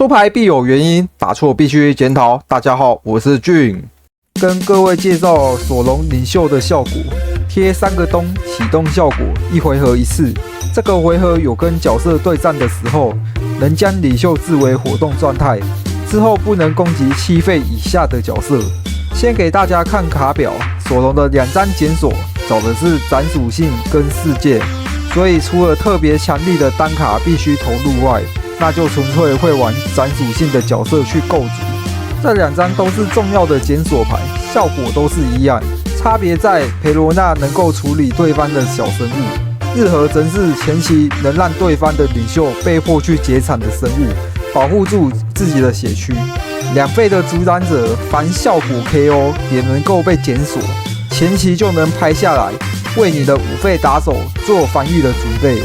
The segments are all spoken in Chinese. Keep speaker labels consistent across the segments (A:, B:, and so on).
A: 出牌必有原因，打错必须检讨。大家好，我是俊，跟各位介绍索隆领袖的效果。贴3个东启动效果，1回合1次。这个回合有跟角色对战的时候，能将领袖置为活动状态，之后不能攻击7费以下的角色。先给大家看卡表，索隆的2张检索找的是斩属性跟世界，所以除了特别强力的单卡必须投入外，那就纯粹会玩斩属性的角色去构筑。这2张都是重要的检索牌，效果都是一样，差别在培罗娜能够处理对方的小生物，日和则是前期能让对方的领袖被迫去解场的生物，保护住自己的血区。2费的阻挡者凡效果 KO 也能够被检索，前期就能拍下来，为你的5费打手做防御的准备。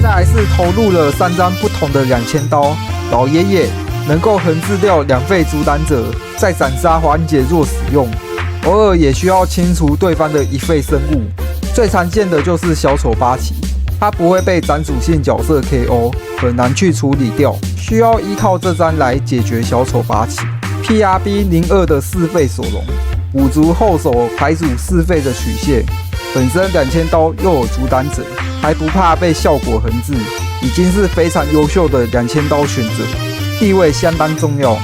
A: 再来是投入了3张不同的2000刀，老爷爷能够横置掉2费阻挡者，在斩杀环节做使用，偶尔也需要清除对方的1费生物。最常见的就是小丑八旗，它不会被斩属性角色 KO， 很难去处理掉，需要依靠这张来解决小丑八旗。PRB02 的4费索隆，补足后手牌组4费的曲线，本身2000刀又有阻挡者，还不怕被效果横置，已经是非常优秀的2000刀选择，地位相当重要。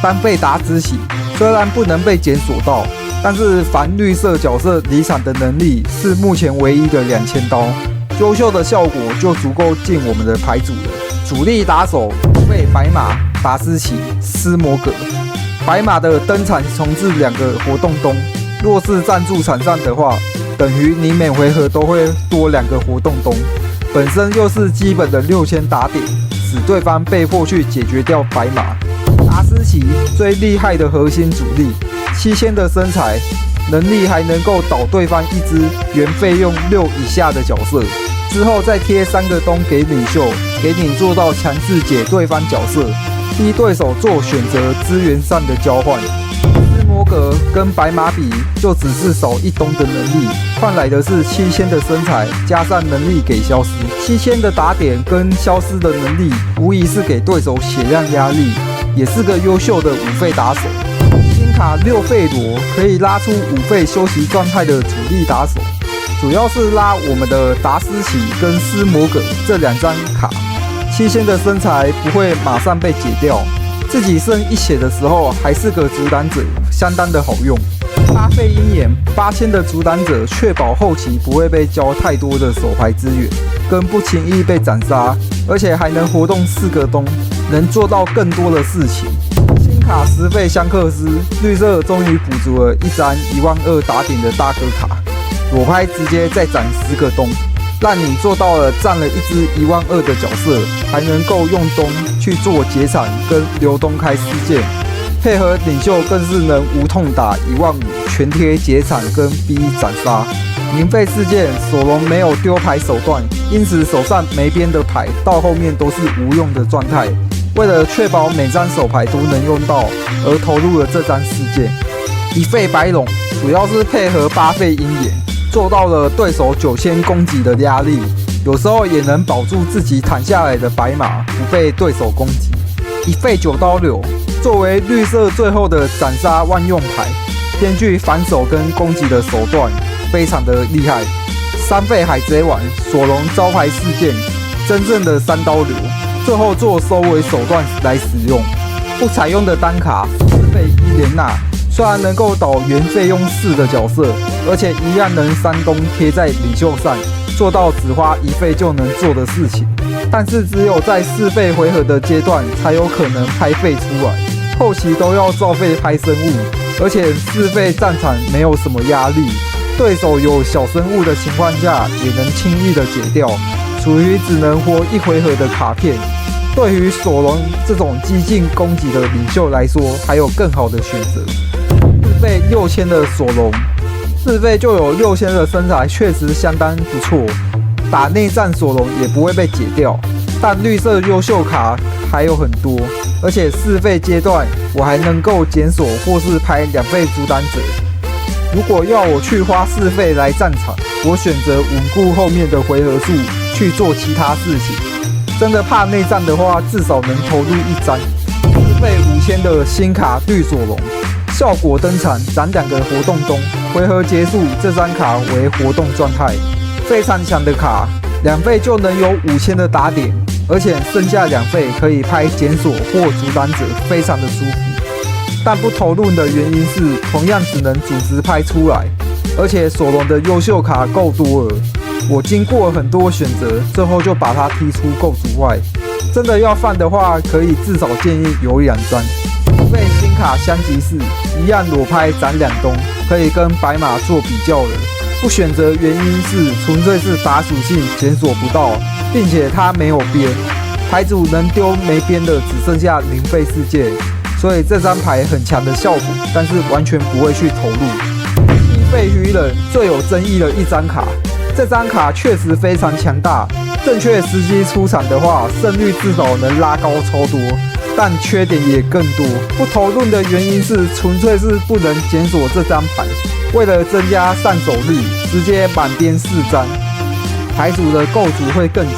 A: 单费达之喜虽然不能被检索到，但是凡绿色角色离场的能力是目前唯一的2000刀，优秀的效果就足够进我们的牌组了。主力打手费白马、达斯奇、斯摩格。白马的登场重置2个活动东，若是站驻场上的话，等于你每回合都会多2个活动东，本身又是基本的6000打点，使对方被迫去解决掉白马。达斯奇最厉害的核心主力，7000的身材，能力还能够倒对方一只原费用6以下的角色，之后再贴3个东给领袖，给你做到强制解对方角色，逼对手做选择资源上的交换。斯摩格跟白马比，就只是少1东的能力，换来的是7000的身材加上能力给消失。7000的打点跟消失的能力，无疑是给对手血量压力，也是个优秀的5费打手。新卡6费罗可以拉出5费休息状态的主力打手，主要是拉我们的达斯奇跟斯摩格这2张卡。7000的身材不会马上被解掉，自己剩1血的时候还是个阻挡者，相当的好用。8费鹰眼8000的阻挡者，确保后期不会被交太多的手牌资源，跟不轻易被斩杀，而且还能活动4个东，能做到更多的事情。新卡10费香克斯，绿色终于补足了1张12000打点的大哥卡，裸拍直接再斩10个东，让你做到了占了1只12000的角色，还能够用东去做解场跟流东开事件，配合领袖更是能无痛打15000全贴解场跟逼斩杀。零费事件索隆没有丢牌手段，因此手上没边的牌到后面都是无用的状态。为了确保每张手牌都能用到，而投入了这张事件。1费白龙主要是配合8费鹰眼，做到了对手9000攻击的压力，有时候也能保住自己躺下来的白马不被对手攻击。1费9刀流作为绿色最后的斩杀万用牌，兼具反手跟攻击的手段，非常的厉害。3费海贼王索隆招牌事件，真正的3刀流，最后做收尾手段来使用。不采用的单卡4费伊莲娜，虽然能够倒原费用4的角色，而且一样能3东贴在领袖上，做到只花1费就能做的事情，但是只有在4费回合的阶段才有可能拍费出来，后期都要照费拍生物，而且4费战场没有什么压力，对手有小生物的情况下也能轻易的解掉，处于只能活1回合的卡片。对于索隆这种激进攻击的领袖来说，还有更好的选择。4费6000的索隆，4费就有6000的身材，确实相当不错，打内战索隆也不会被解掉。但绿色优秀卡还有很多，而且4费阶段我还能够检索或是拍2费阻挡者。如果要我去花4费来战场，我选择稳固后面的回合数去做其他事情。真的怕内战的话，至少能投入1张。费5000的新卡绿索隆，效果登场攒2个活动钟，回合结束这张卡为活动状态。非常强的卡，2费就能有5000的打点，而且剩下2费可以拍检索或阻挡者，非常的舒服。但不投入的原因是，同样只能组织拍出来，而且索隆的优秀卡够多了。我经过很多选择，最后就把它踢出构筑外。真的要放的话，可以至少建议有2张。5费新卡香吉士一样裸拍攒2东，可以跟白马做比较了。不选择原因是纯粹是打属性检索不到，并且它没有边，牌组能丢没边的只剩下0费世界，所以这张牌很强的效果，但是完全不会去投入。1费鱼人最有争议的一张卡，这张卡确实非常强大，正确时机出场的话，胜率至少能拉高超多，但缺点也更多。不投入的原因是纯粹是不能检索这张牌，为了增加上手率，直接满边4张，牌组的构筑会更急，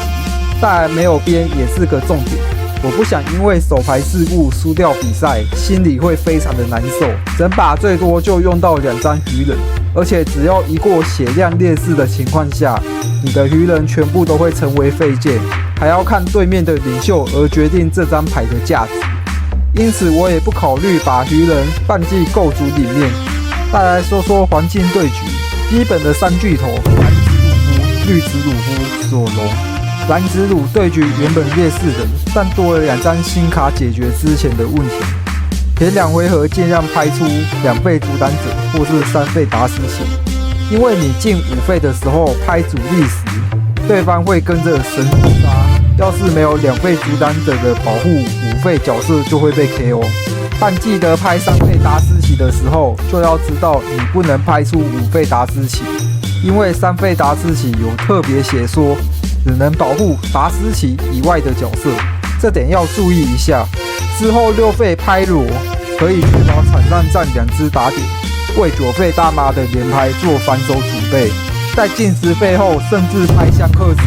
A: 但没有边也是个重点。我不想因为手牌事故输掉比赛，心里会非常的难受。整把最多就用到2张鱼人，而且只要一过血量劣势的情况下，你的鱼人全部都会成为废件，还要看对面的领袖而决定这张牌的价值。因此我也不考虑把鱼人放进构筑里面。再来说说环境对局，基本的3巨头：蓝子鲁夫、绿子鲁夫、索隆。蓝子鲁对局原本劣势的，但多了2张新卡解决之前的问题。前2回合尽量拍出2费阻挡者或是3费达斯奇，因为你进5费的时候拍主力时，对方会跟着神自杀。要是没有2费阻挡者的保护，5费角色就会被 KO。但记得拍3费达斯奇的时候，就要知道你不能拍出5费达斯奇，因为3费达斯奇有特别写说，只能保护达斯奇以外的角色，这点要注意一下。之后6费拍罗可以确保场上占2只打点，为9费大妈的连拍做反手准备。在进10费后，甚至拍香克斯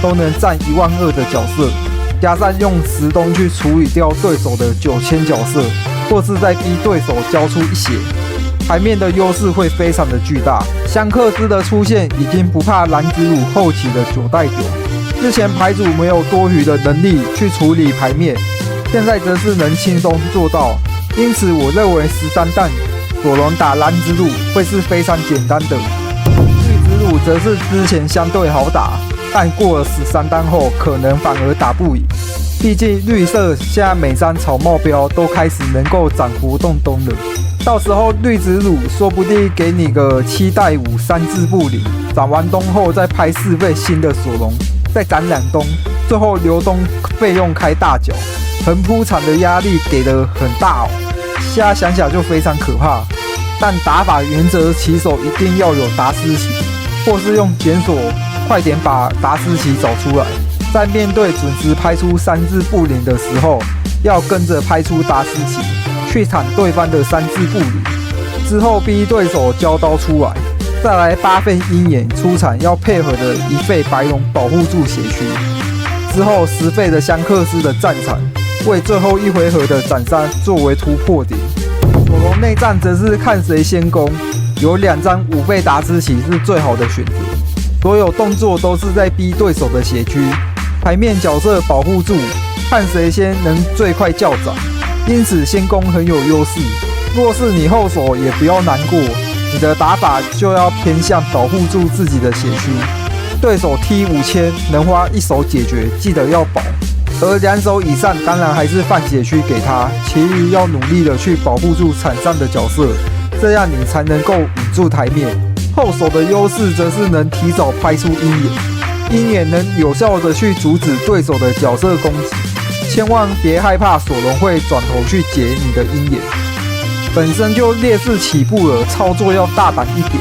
A: 都能占12000的角色，加上用10东去处理掉对手的9000角色，或是在逼对手交出1血，牌面的优势会非常的巨大。香克斯的出现已经不怕蓝子鲁后期的9带9，之前牌组没有多余的能力去处理牌面，现在则是能轻松做到。因此我认为13弹索隆打蓝子鲁会是非常简单的。绿子鲁则是之前相对好打，但过了13弹后可能反而打不赢，毕竟绿色现在每张草帽标都开始能够攒活动东了，到时候绿子鲁说不定给你个7带5 3字不灵，攒完东后再拍4费新的索隆，再攒2东，最后流东费用开大脚，横铺场的压力给得很大哦。现在想想就非常可怕。但打法原则，起手一定要有达斯奇，或是用检索快点把达斯奇找出来。在面对准时拍出3字不灵的时候，要跟着拍出达斯奇，去砍对方的3字不灵，之后逼对手交刀出来。再来8费鹰眼出场，要配合的1费白龙保护住血区。之后10费的香克斯的战场，为最后1回合的斩杀作为突破点。索隆内战则是看谁先攻，有2张5费达斯奇是最好的选择。所有动作都是在逼对手的血区，牌面角色保护住，看谁先能最快叫斩。因此先攻很有优势。若是你后手也不要难过，你的打法就要偏向保护住自己的血区。对手踢5000能花1手解决，记得要保。而2手以上当然还是放血区给他，其余要努力的去保护住场上的角色，这样你才能够稳住台面。后手的优势则是能提早拍出鹰眼，鹰眼能有效的去阻止对手的角色攻击，千万别害怕索隆会转头去解你的鹰眼。本身就劣势起步了，操作要大胆一点。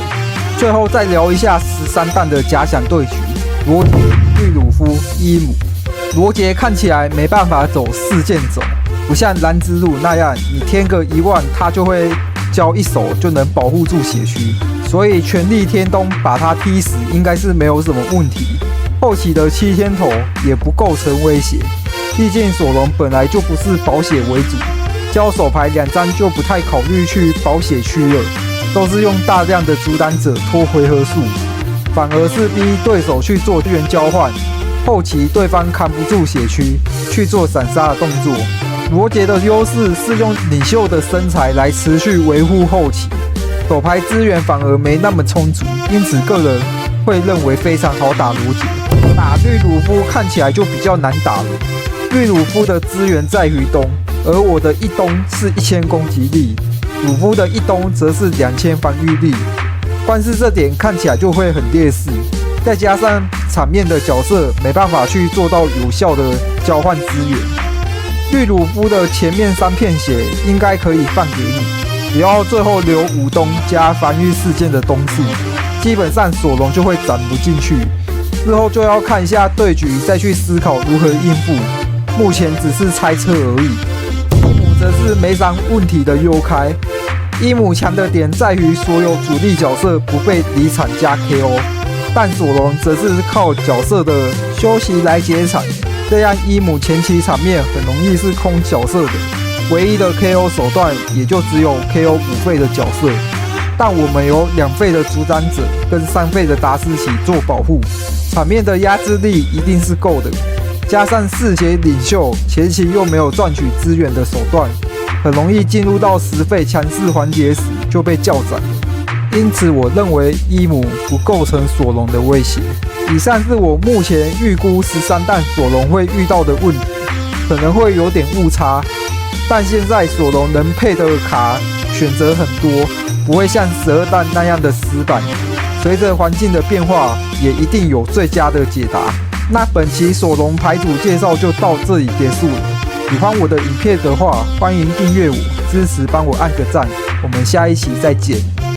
A: 最后再聊一下13弹的假想对局，罗杰、绿鲁夫、伊姆。罗杰看起来没办法走4件走，不像蓝之路那样，你添个10000，他就会交1手就能保护住血区，所以全力天东把他踢死应该是没有什么问题。后期的7天头也不构成威胁，毕竟索隆本来就不是保血为主，交手牌2张就不太考虑去保血区了，都是用大量的阻挡者拖回合数，反而是逼对手去做资源交换，后期对方扛不住血区去做闪杀的动作。罗杰的优势是用领袖的身材来持续维护后期，手牌资源反而没那么充足，因此个人会认为非常好打罗杰。打绿鲁夫看起来就比较难打了，绿鲁夫的资源在于东，而我的一东是1000攻击力，鲁夫的一东则是2000防御力，光是这点看起来就会很劣势，再加上场面的角色没办法去做到有效的交换资源。绿鲁夫的前面3片血应该可以放给你，只要最后留5东加防御事件的东数，基本上索隆就会攒不进去。之后就要看一下对局，再去思考如何应付。目前只是猜测而已。伊姆则是没啥问题的优开。伊姆强的点在于所有主力角色不被离场加 KO， 但索隆则是靠角色的休息来解场，这样伊姆前期场面很容易是空角色的，唯一的 KO 手段也就只有 KO 5费的角色。但我们有2费的阻挡者跟3费的达斯奇做保护，场面的压制力一定是够的。加上4节领袖前期又没有赚取资源的手段，很容易进入到10费强势环节时就被叫斩。因此我认为伊姆不构成索隆的威胁。以上是我目前预估13弹索隆会遇到的问题，可能会有点误差，但现在索隆能配的卡选择很多，不会像12弹那样的死板。随着环境的变化，也一定有最佳的解答。那本期索隆牌组介绍就到这里结束了。喜欢我的影片的话，欢迎订阅我，支持帮我按个赞。我们下一期再见。